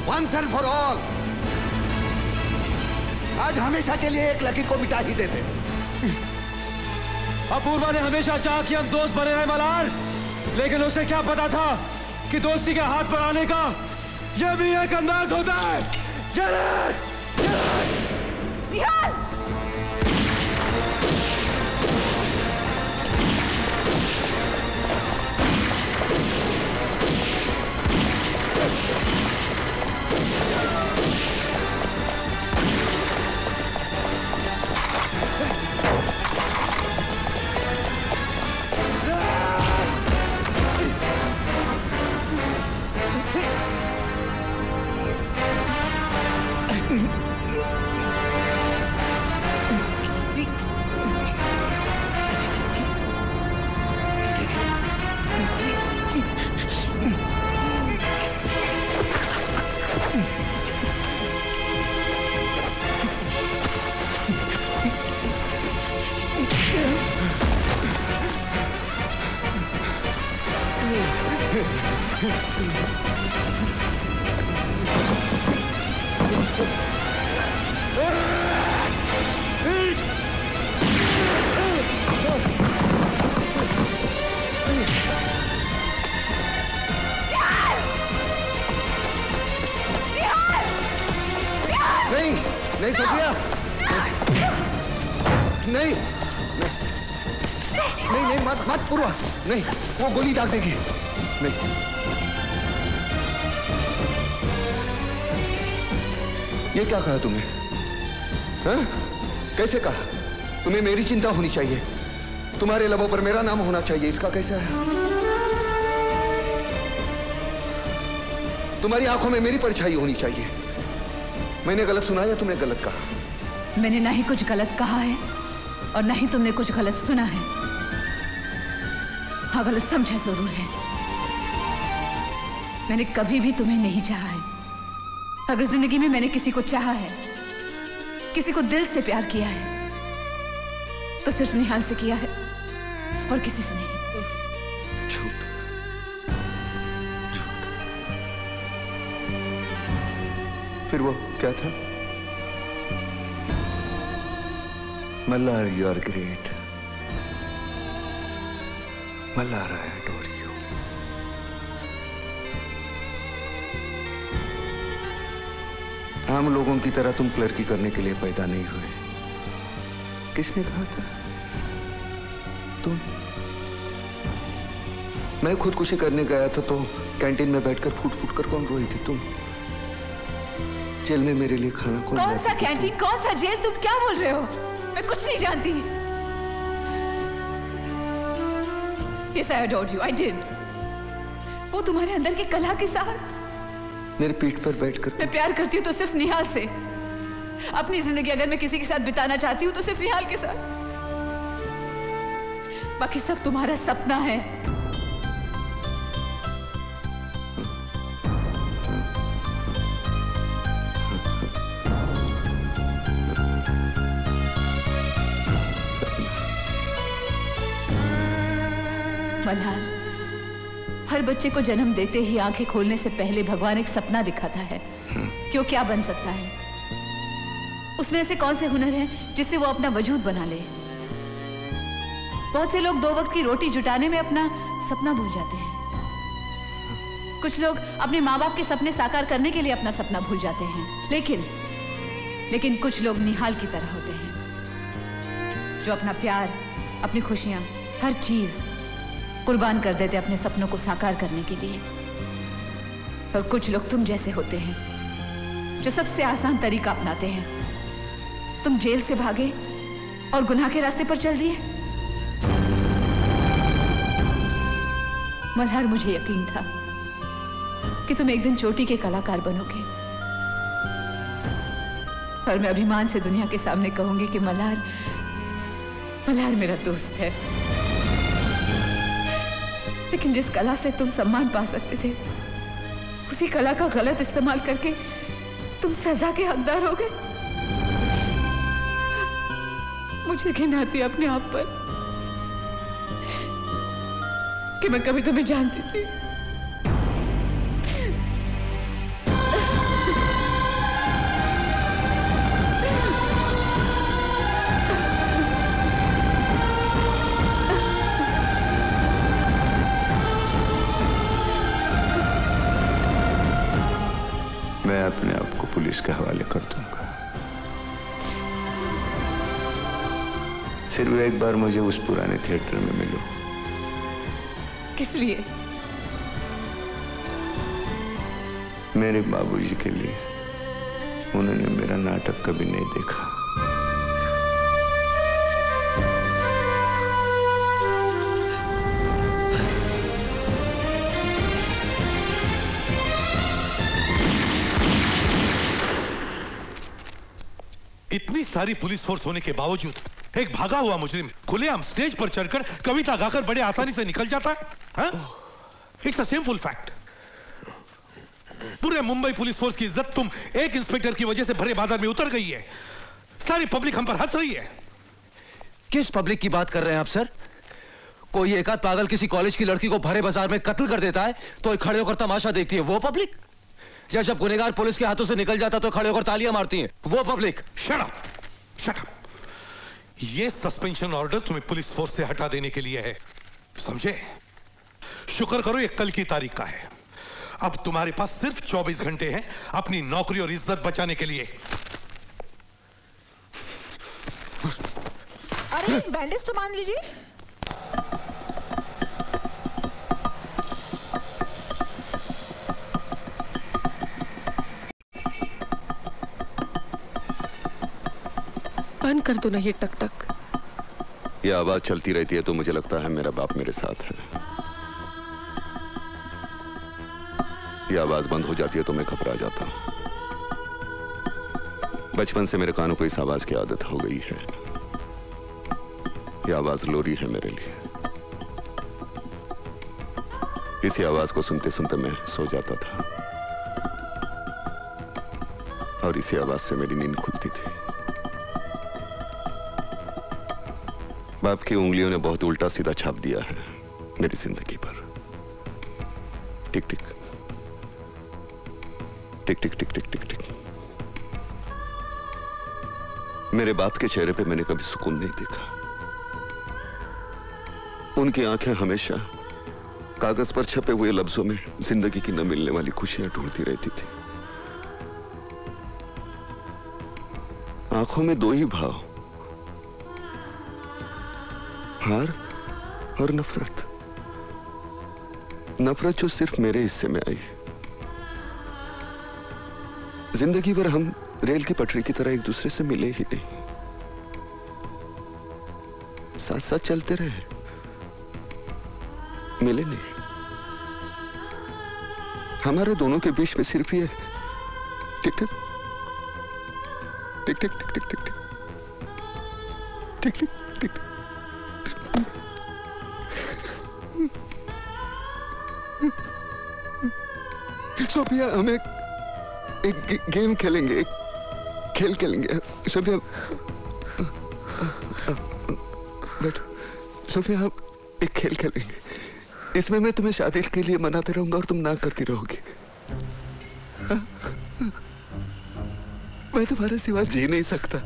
Once and for all. आज हमेशा के लिए एक लकीर को मिटा ही देते। अपूर्वा ने हमेशा चाहा कि हम दोस्त बने रहे मल्हार, लेकिन उसे क्या पता था कि दोस्ती के हाथ बढ़ाने का यह भी एक अंदाज होता है। निहाल! नहीं सोफिया, नहीं नहीं नहीं, मत पूर्वा, नहीं, वो गोली दाग देगी। नहीं, ये क्या कहा तुमने? हाँ? कैसे कहा? तुम्हें मेरी चिंता होनी चाहिए, तुम्हारे लबों पर मेरा नाम होना चाहिए, इसका कैसा है? तुम्हारी आंखों में मेरी परछाई होनी चाहिए। मैंने गलत सुना या तुमने गलत कहा? मैंने ना ही कुछ गलत कहा है और ना ही तुमने कुछ गलत सुना है। हाँ, गलत समझा जरूर है। मैंने कभी भी तुम्हें नहीं चाहा है। अगर जिंदगी में मैंने किसी को चाहा है, किसी को दिल से प्यार किया है, तो सिर्फ निहाल से किया है और किसी से नहीं। फिर वो क्या था? Malhar, you are great. Malhar, I adore you. आम लोगों की तरह तुम क्लर्की करने के लिए पैदा नहीं हुए। किसने कहा था? तुम। मैं खुदकुशी करने गया था तो कैंटीन में बैठकर फूट फूट कर कौन रोई थी? तुम। जेल में मेरे लिए खाना कौन सा कैंटीन, कौन सा जेल? तुम क्या बोल रहे हो? मैं कुछ नहीं जानती। Yes, I adored you. I did. वो तुम्हारे अंदर की कला के साथ। मेरे पीठ पर बैठकर। मैं प्यार करती हूँ तो सिर्फ निहाल से। अपनी जिंदगी अगर मैं किसी के साथ बिताना चाहती हूँ तो सिर्फ निहाल के साथ। बाकी सब तुम्हारा सपना है। मल्हार, हर बच्चे को जन्म देते ही आंखें खोलने से पहले भगवान एक सपना दिखाता है कि वो क्या बन सकता है। उसमें ऐसे कौन से हुनर हैं जिससे वो अपना वजूद बना ले। बहुत से लोग 2 वक्त की रोटी जुटाने में अपना सपना भूल जाते हैं। कुछ लोग अपने माँ बाप के सपने साकार करने के लिए अपना सपना भूल जाते हैं। लेकिन कुछ लोग निहाल की तरह होते हैं जो अपना प्यार, अपनी खुशियां, हर चीज कुर्बान कर देते अपने सपनों को साकार करने के लिए। और कुछ लोग तुम जैसे होते हैं जो सबसे आसान तरीका अपनाते हैं। तुम जेल से भागे और गुनाह के रास्ते पर चल दिए। मल्हार, मुझे यकीन था कि तुम एक दिन चोटी के कलाकार बनोगे और मैं अभिमान से दुनिया के सामने कहूंगी कि मल्हार मेरा दोस्त है। लेकिन जिस कला से तुम सम्मान पा सकते थे, उसी कला का गलत इस्तेमाल करके तुम सजा के हकदार हो गए। मुझे घिन आती अपने आप पर कि मैं कभी तुम्हें जानती थी। पुलिस के हवाले कर दूंगा। सिर्फ एक बार मुझे उस पुराने थिएटर में मिलो। किस लिए? मेरे बाबूजी के लिए। उन्होंने मेरा नाटक कभी नहीं देखा। इतनी सारी पुलिस फोर्स होने के बावजूद एक भागा हुआ मुजरिम खुलेआम स्टेज पर चढ़कर कविता गाकर बड़े आसानी से निकल जाता है। It's a simple fact. पूरे मुंबई पुलिस फोर्स की इज्जत तुम एक इंस्पेक्टर की वजह से भरे बाजार में उतर गई है। सारी पब्लिक हम पर हंस रही है। किस पब्लिक की बात कर रहे हैं आप सर? कोई एकाध पागल किसी कॉलेज की लड़की को भरे बाजार में कत्ल कर देता है तो खड़े होकर तमाशा देखती है, वो पब्लिक? या जब गुनहगार पुलिस के हाथों से निकल जाता तो खड़े होकर तालियां मारती हैं, वो public? Shut up, shut up. ये सस्पेंशन ऑर्डर तुम्हें पुलिस फोर्स से हटा देने के लिए है, समझे? शुक्र करो ये कल की तारीख का है। अब तुम्हारे पास सिर्फ 24 घंटे हैं अपनी नौकरी और इज्जत बचाने के लिए। अरे बैंडेज तो मान लीजिए। बंद कर दो ना ये टक टक। ये आवाज चलती रहती है तो मुझे लगता है मेरा बाप मेरे साथ है। ये आवाज बंद हो जाती है तो मैं घबरा जाता हूं। बचपन से मेरे कानों को इस आवाज की आदत हो गई है। ये आवाज लोरी है मेरे लिए। इसी आवाज को सुनते सुनते मैं सो जाता था और इसी आवाज से मेरी नींद खुलती थी। बाप की उंगलियों ने बहुत उल्टा सीधा छाप दिया है मेरी जिंदगी पर। टिक टिक टिक टिक टिक टिक टिक टिक। मेरे बाप के चेहरे पे मैंने कभी सुकून नहीं देखा। उनकी आंखें हमेशा कागज पर छपे हुए लफ्जों में जिंदगी की न मिलने वाली खुशियां ढूंढती रहती थी। आंखों में दो ही भाव, हार और नफरत। नफरत जो सिर्फ मेरे हिस्से में आई। जिंदगी भर हम रेल की पटरी की तरह एक दूसरे से मिले ही नहीं, साथ साथ चलते रहे, मिले नहीं। हमारे दोनों के बीच में सिर्फ ये टिक टिक टिक टिक टिक टिक टिक टिक टिक टिक। सोफिया, हम एक गेम खेलेंगे, एक खेल खेलेंगे। सोफिया बैठो। सोफिया, हम एक खेल खेलेंगे। इसमें मैं तुम्हें शादी के लिए मनाते रहूंगा और तुम ना करती रहोगी। मैं तुम्हारे सिवा जी नहीं सकता।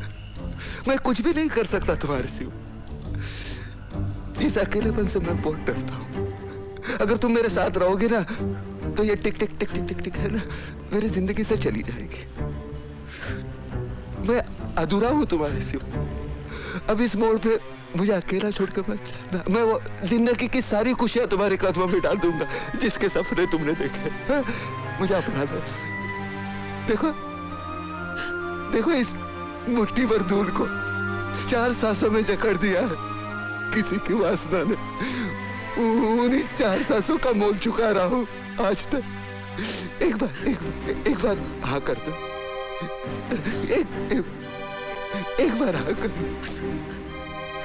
मैं कुछ भी नहीं कर सकता तुम्हारे सिवा। इस अकेलेपन से मैं बहुत डरता हूं। अगर तुम मेरे साथ रहोगे ना तो ये टिक टिक टिक टिक टिक टिक है ना, मेरी जिंदगी से चली जाएगी। मैं अधूरा हूं तुम्हारे सिवा। अब इस मोड़ पे मुझे अकेला छोड़कर मत जाना। मैं वो जिंदगी की सारी खुशियां तुम्हारे कदमों में डाल दूंगा जिसके सपने तुमने देखे। मुझे अपना दो। देखो देखो, इस मुट्ठी भर धूल को 4 सांसों में जकड़ दिया है किसी की वासना ने। उन्हीं 4 सांसों का मोल चुका रहा हूं आज तक। एक बार हाँ कर दो। एक बार हाँ कर दो।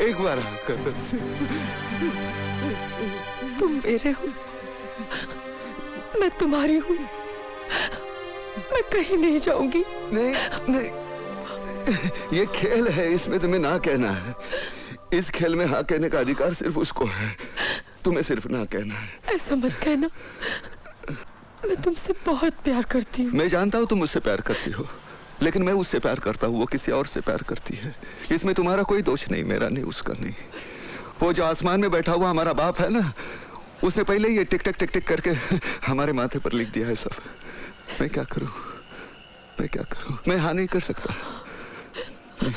एक बार हाँ कर दो। तुम मेरे हो, मैं तुम्हारी हूँ। मैं कहीं नहीं जाऊंगी। नहीं नहीं, ये खेल है, इसमें तुम्हें ना कहना है। इस खेल में हाँ कहने का अधिकार सिर्फ उसको है। तुम्हें सिर्फ ना कहना है। ऐसा मत कहना। मैं तुमसे बहुत प्यार करती हूँ। मैं जानता हूँ तुम मुझसे प्यार करती हो, लेकिन मैं उससे प्यार करता हूँ, वो किसी और से प्यार करती है। इसमें तुम्हारा कोई दोष नहीं, मेरा नहीं, उसका नहीं। वो जो आसमान में बैठा हुआ हमारा बाप है ना, उसने पहले ही ये टिक टिक टिक टिक करके हमारे माथे पर लिख दिया है सब। मैं क्या करूँ? मैं क्या करूं? मैं हाँ नहीं कर सकता। नहीं,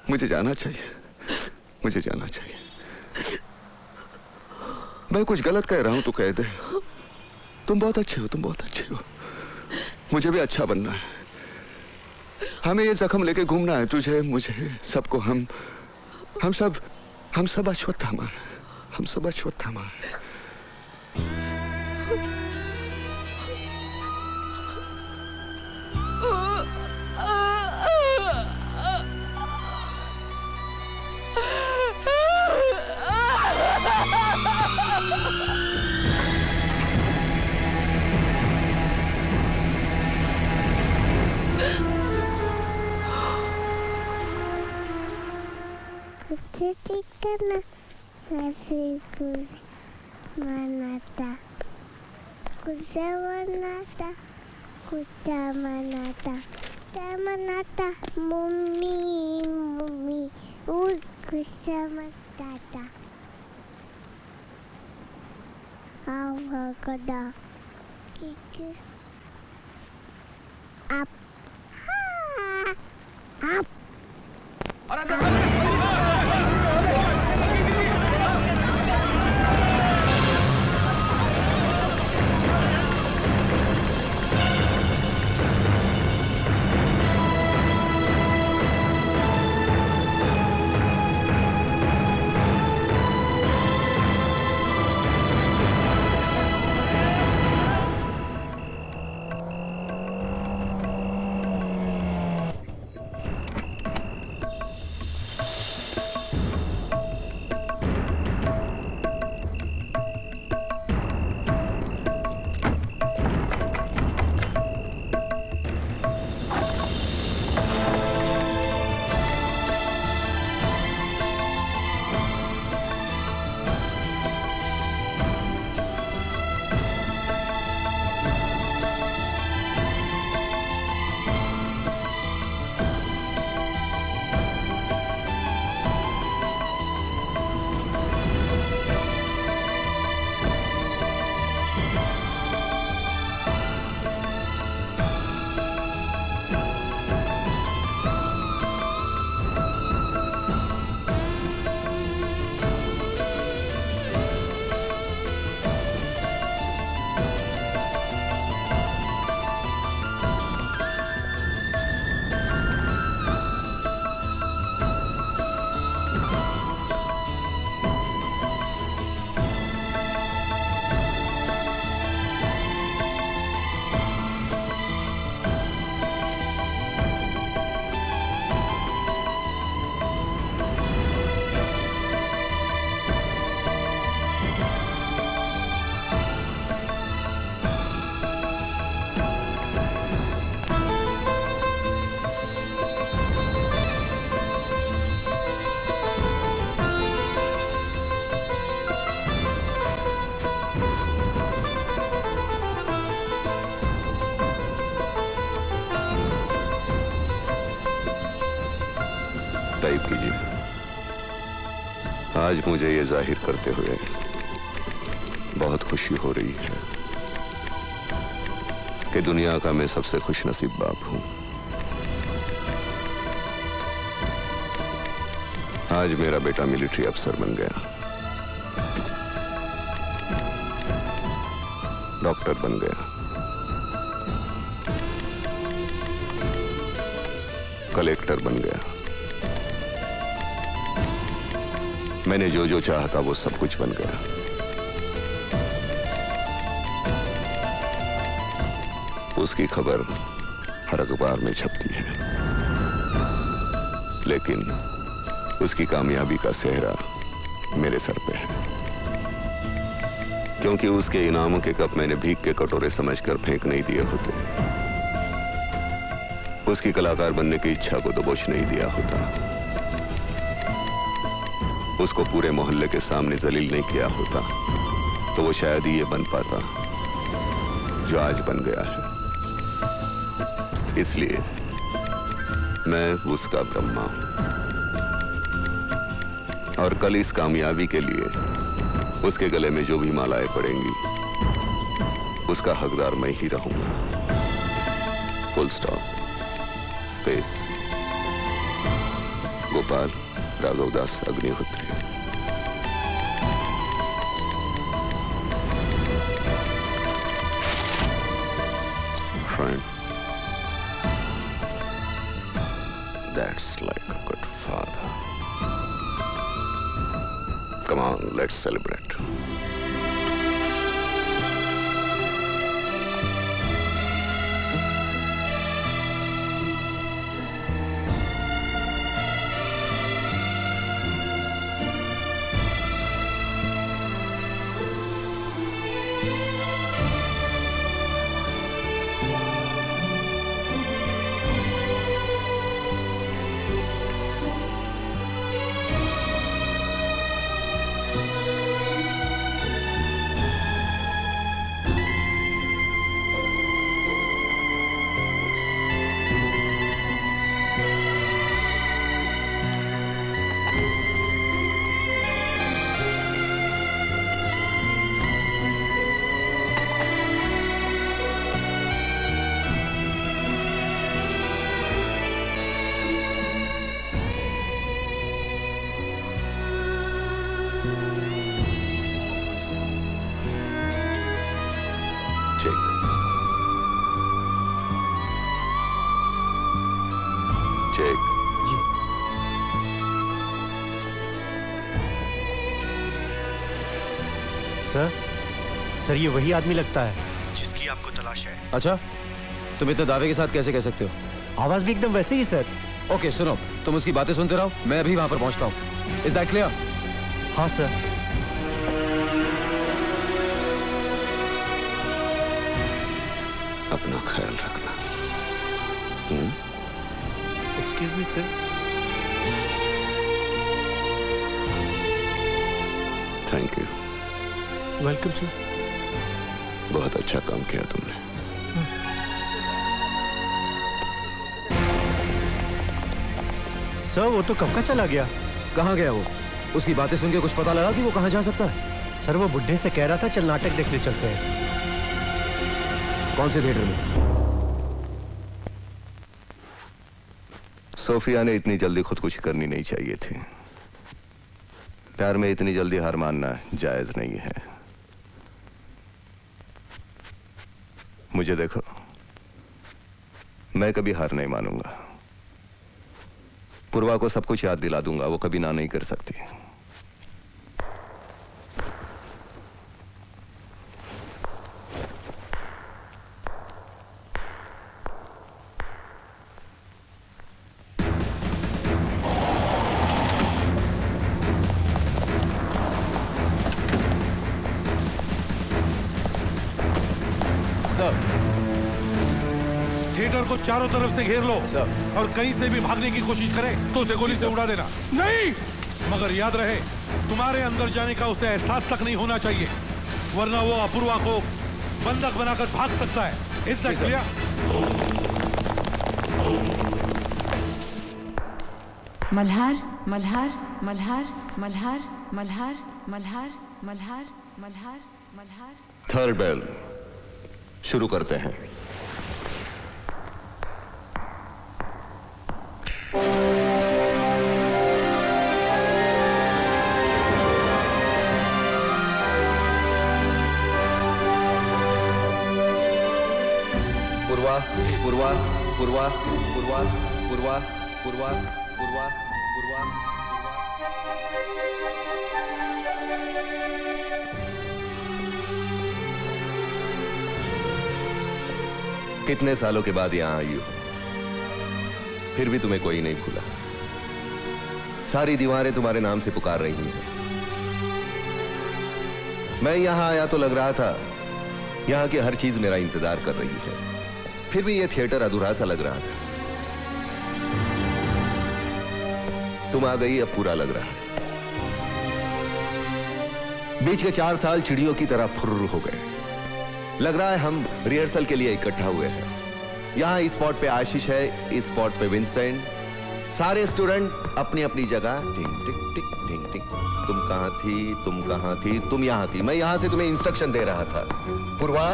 मुझे जाना चाहिए, मुझे जाना चाहिए। मैं कुछ गलत कह रहा हूं तो कह दे। तुम बहुत अच्छे हो, तुम बहुत अच्छे हो। मुझे भी अच्छा बनना है। हमें ये जख्म लेके घूमना है, तुझे, मुझे, सबको। हम सब अश्वत्थामा है, हम सब अश्वत्थामा है। Kucicana nasi manata, kuzawanata, kutamanata, tamanata, mumi, kusamatata, avagada, kiku, up, up. Type कीजिए। आज मुझे ये जाहिर करते हुए बहुत खुशी हो रही है कि दुनिया का मैं सबसे खुशनसीब बाप हूं। आज मेरा बेटा मिलिट्री अफसर बन गया, डॉक्टर बन गया, कलेक्टर बन गया। मैंने जो जो चाहा था वो सब कुछ बन गया। उसकी खबर हर अखबार में छपती है, लेकिन उसकी कामयाबी का सेहरा मेरे सर पे है, क्योंकि उसके इनामों के कप मैंने भीख के कटोरे समझकर फेंक नहीं दिए होते। उसकी कलाकार बनने की इच्छा को दबोच नहीं दिया होता। उसको पूरे मोहल्ले के सामने जलील नहीं किया होता तो वो शायद ही ये बन पाता जो आज बन गया है। इसलिए मैं उसका ब्रह्मा हूं और कल इस कामयाबी के लिए उसके गले में जो भी मालाएं पड़ेंगी उसका हकदार मैं ही रहूंगा। Full stop. Space. Gopal Raghavdas Agnihotri. Friend, that's like a good father. Come on, let's celebrate. Sir ये वही आदमी लगता है जिसकी आपको तलाश है। अच्छा, तुम इतने दावे के साथ कैसे कह सकते हो? आवाज भी एकदम वैसे ही सर। ओके सुनो, तुम उसकी बातें सुनते रहो, मैं अभी वहां पर पहुंचता हूँ। Is that clear? हाँ सर। अपना ख्याल रखना। Excuse me sir. Thank you. Welcome sir. बहुत अच्छा काम किया तुमने। सर वो तो कब का चला गया। कहाँ गया वो? उसकी बातें सुन के कुछ पता लगा कि वो कहाँ जा सकता है? सर वो बुढ़े से कह रहा था चल नाटक देखने चलते हैं। कौन से थिएटर में? सोफिया ने इतनी जल्दी खुदकुशी करनी नहीं चाहिए थी। प्यार में इतनी जल्दी हार मानना जायज नहीं है। मुझे देखो, मैं कभी हार नहीं मानूंगा। पूर्वा को सब कुछ याद दिला दूंगा, वो कभी ना नहीं कर सकती। थिएटर को चारों तरफ से घेर लो सर। और कहीं से भी भागने की कोशिश करे तो उसे गोली से उड़ा देना। नहीं, मगर याद रहे तुम्हारे अंदर जाने का उसे एहसास तक नहीं होना चाहिए, वरना वो अपूर्वा को बंधक बनाकर भाग सकता है। Is that clear? Malhar Malhar Malhar Malhar Malhar Malhar Malhar Malhar Malhar. Third bell शुरू करते हैं। पूर्वा पूर्वा पूर्वा पूर्वा पूर्वा पूर्वा पूर्वा पूर्वा। कितने सालों के बाद यहां आई हो, फिर भी तुम्हें कोई नहीं भूला। सारी दीवारें तुम्हारे नाम से पुकार रही हैं। मैं यहां आया तो लग रहा था यहां की हर चीज मेरा इंतजार कर रही है, फिर भी यह थिएटर अधूरा सा लग रहा था। तुम आ गई, अब पूरा लग रहा है। बीच के 4 साल चिड़ियों की तरह फुर्र हो गए। लग रहा है हम रिहर्सल के लिए इकट्ठा हुए हैं। यहां इस स्पॉट पे आशीष है, इस स्पॉट पे विंसेंट, सारे स्टूडेंट अपनी अपनी जगह। टिंग टिक टिक टिंग टिक। तुम कहां थी, तुम कहां थी, तुम यहां थी। मैं यहां से तुम्हें इंस्ट्रक्शन दे रहा था। पूर्वा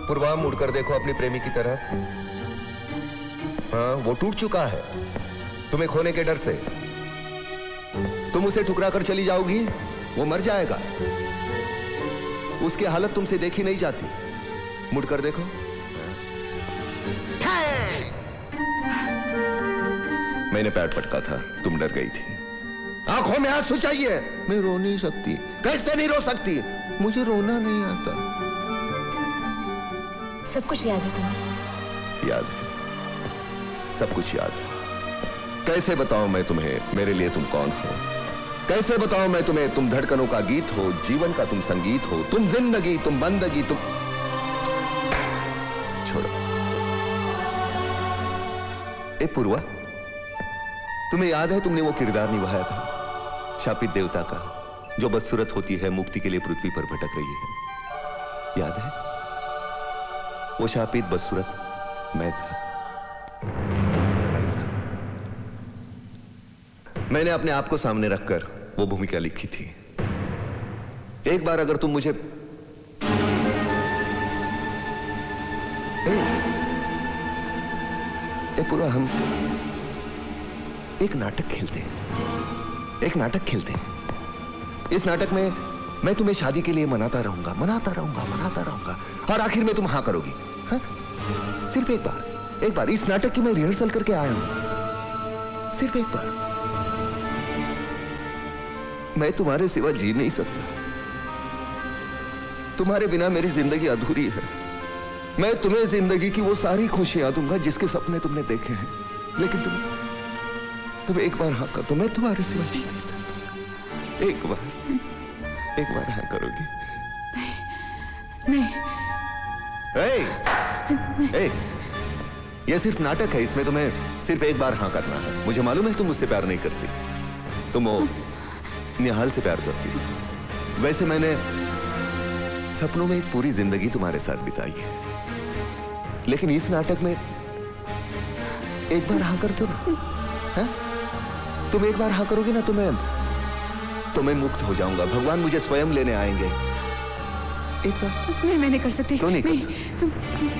पूर्वा, मुड़कर देखो अपनी प्रेमी की तरफ। हाँ, वो टूट चुका है तुम्हें खोने के डर से। तुम उसे ठुकरा कर चली जाओगी, वो मर जाएगा। उसकी हालत तुमसे देखी नहीं जाती। मुड़कर देखो। मैंने पैर पटका था, तुम डर गई थी। आंखों में आंसू चाहिए। मैं रो नहीं सकती। कैसे नहीं रो सकती? मुझे रोना नहीं आता। सब कुछ याद है तुम्हें? याद है, सब कुछ याद है। कैसे बताऊं मैं तुम्हें मेरे लिए तुम कौन हो? कैसे बताऊं मैं तुम्हें तुम धड़कनों का गीत हो, जीवन का तुम संगीत हो, तुम जिंदगी, तुम बंदगी, तुम। छोड़ो। ए पूर्वा, तुम्हें याद है तुमने वो किरदार निभाया था शापित देवता का, जो बदसूरत होती है, मुक्ति के लिए पृथ्वी पर भटक रही है। याद है? वो शापित बदसूरत मैं था। मैंने अपने आप को सामने रखकर वो भूमिका लिखी थी। एक बार अगर तुम मुझे पूरा हम एक नाटक खेलते हैं। एक नाटक खेलते हैं। इस नाटक में मैं तुम्हें शादी के लिए मनाता रहूंगा, मनाता रहूंगा, मनाता रहूंगा, और आखिर में तुम हाँ करोगी। हाँ? सिर्फ एक बार, एक बार। इस नाटक की मैं रिहर्सल करके आया हूं। सिर्फ एक बार। मैं तुम्हारे सिवा जी नहीं सकता। तुम्हारे बिना मेरी जिंदगी अधूरी है। मैं तुम्हें जिंदगी की वो सारी खुशियां दूंगा जिसके सपने तुमने देखे हैं, लेकिन तुम एक बार हाँ कर दो। मैं तुम्हारे सिवा जी नहीं सकता। एक बार हाँ करोगी? नहीं। ए, ये सिर्फ नाटक है। इसमें तुम्हें सिर्फ एक बार हाँ करना है। मुझे मालूम है तुम मुझसे प्यार नहीं करती। तुम वो निहाल से प्यार करती हो। वैसे मैंने सपनों में एक पूरी जिंदगी तुम्हारे साथ बिताई है, लेकिन इस नाटक में एक बार हाँ कर दो ना। है? तुम एक बार हाँ करोगे ना, तो मैं मुक्त हो जाऊंगा। भगवान मुझे स्वयं लेने आएंगे। एक बार। नहीं, मैं नहीं कर सकती। क्यों नहीं कर सकती? मैं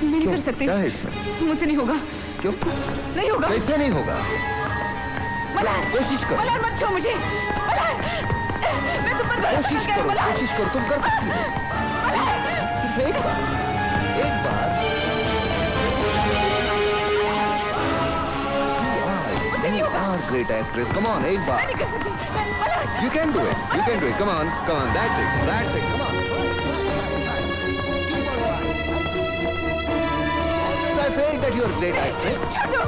नहीं कर सकती। क्या है इसमें? मुझसे नहीं होगा। क्यों नहीं होगा? कैसे नहीं होगा? मलार, कोशिश करो। मलार मत छो मुझे। मलार, मैं तुम पर भरोसा कोशिश करो, कोशिश करो, तुम कर सकती हो। सिर्फ एक बार, एक बार। मुझसे नहीं होगा। ग्रेट एक्ट्रेस, कम ऑन, एक बार। मैं नहीं कर सकती। You can do it. You can do it. Come on, come on. That's it. That's it. Come on. I feel that you're a great actress,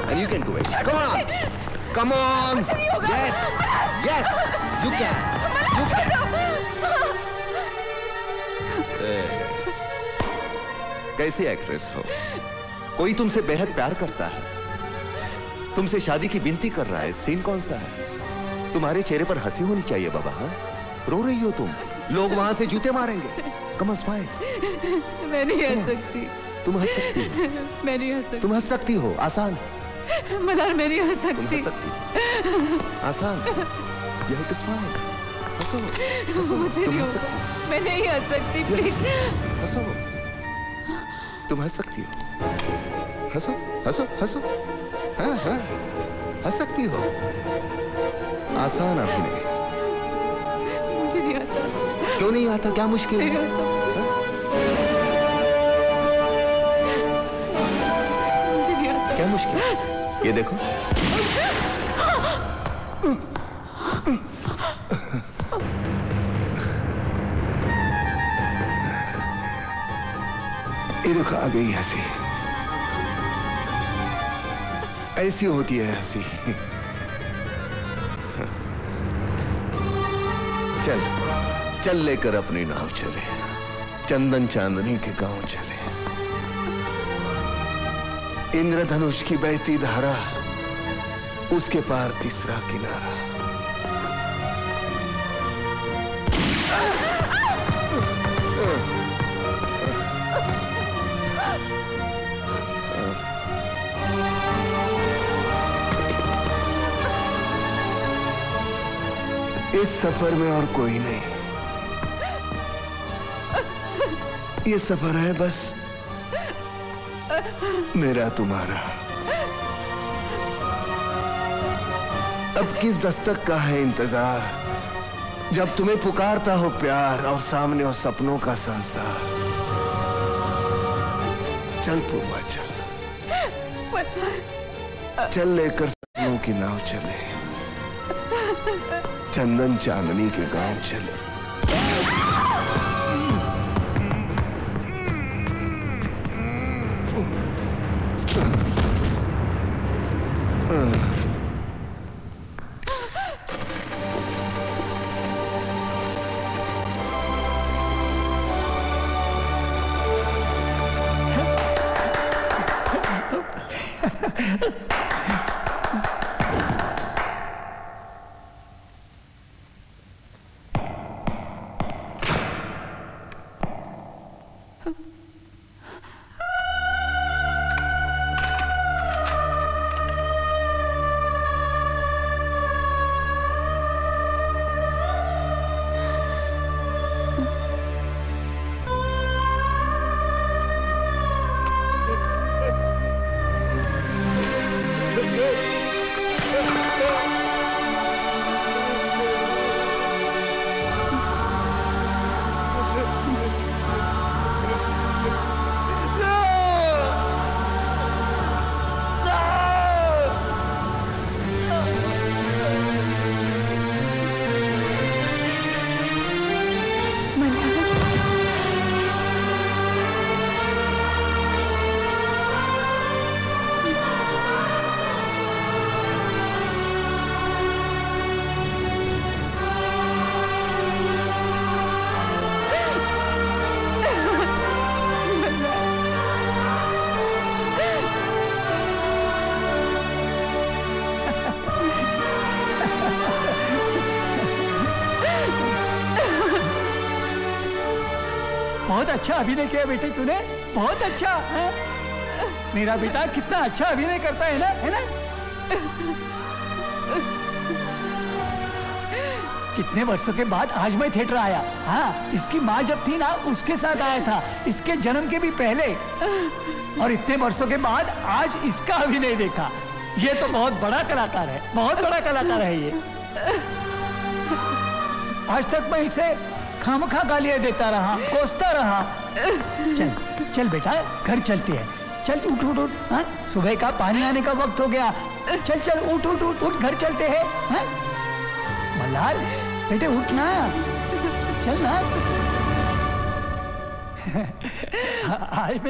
and you can do it. Come on. Come on. Yes. Yes. You can. You can. कैसी actress हो? कोई तुमसे बेहद प्यार करता है, तुमसे शादी की विनती कर रहा है। सीन कौन सा है? तुम्हारे चेहरे पर हंसी होनी चाहिए बाबा। हाँ? रो रही हो तुम, लोग वहां से जूते मारेंगे। Come on smile. मैं नहीं हंस सकती। तुम हंस सकती हो। मैं नहीं हंस सकती। तुम हंस सकती हो, आसान। मलार, मैं नहीं हंस तुम सकती। हंस सकती, आसान। You have to smile. हंसो, हंसो। मुझसे तुम नहीं हंस होगा। सकती हो। मैं नहीं हंस सकती, प्लीज। हंसो, तुम हंस सकती हो। हंसो, हंसो, हंसो। हाँ, हाँ, हंस सकती हो। आसान अभिनय। मुझे नहीं आता। क्यों नहीं आता? क्या मुश्किल है? नहीं आता। मुझे नहीं आता। क्या मुश्किल है? ये देखो। ये देखो, आ गई हंसी। ऐसी होती है हंसी। चल चल लेकर अपनी नाव चले, चंदन चांदनी के गांव चले। इंद्रधनुष की बहती धारा, उसके पार तीसरा किनारा। इस सफर में और कोई नहीं। ये सफर है बस मेरा तुम्हारा। अब किस दस्तक का है इंतजार, जब तुम्हें पुकारता हो प्यार और सामने हो सपनों का संसार। चल पूर्वा चल, चल लेकर सपनों की नाव चले, चंदन चांदनी के गांव चले। बहुत अच्छा अभिनय किया बेटे तूने, बहुत अच्छा है? मेरा बेटा कितना अच्छा अभिनय करता है ना? कितने वर्षों के बाद आज मैं थिएटर आया। हाँ, इसकी माँ जब थी ना उसके साथ आया था, इसके जन्म के भी पहले, और इतने वर्षों के बाद आज इसका अभिनय देखा। ये तो बहुत बड़ा कलाकार है, बहुत बड़ा कलाकार है ये। आज तक मैं इसे खामखा गालियां देता रहा, कोसता रहा। चल चल बेटा, घर चलते हैं। चल उठ उठ उठ, हाँ? सुबह का पानी आने का वक्त हो गया। चल चल उठ उठ उठ उठ, घर चलते हैं। हाँ? मल्हार बेटे उठ ना, चल ना। आज मैं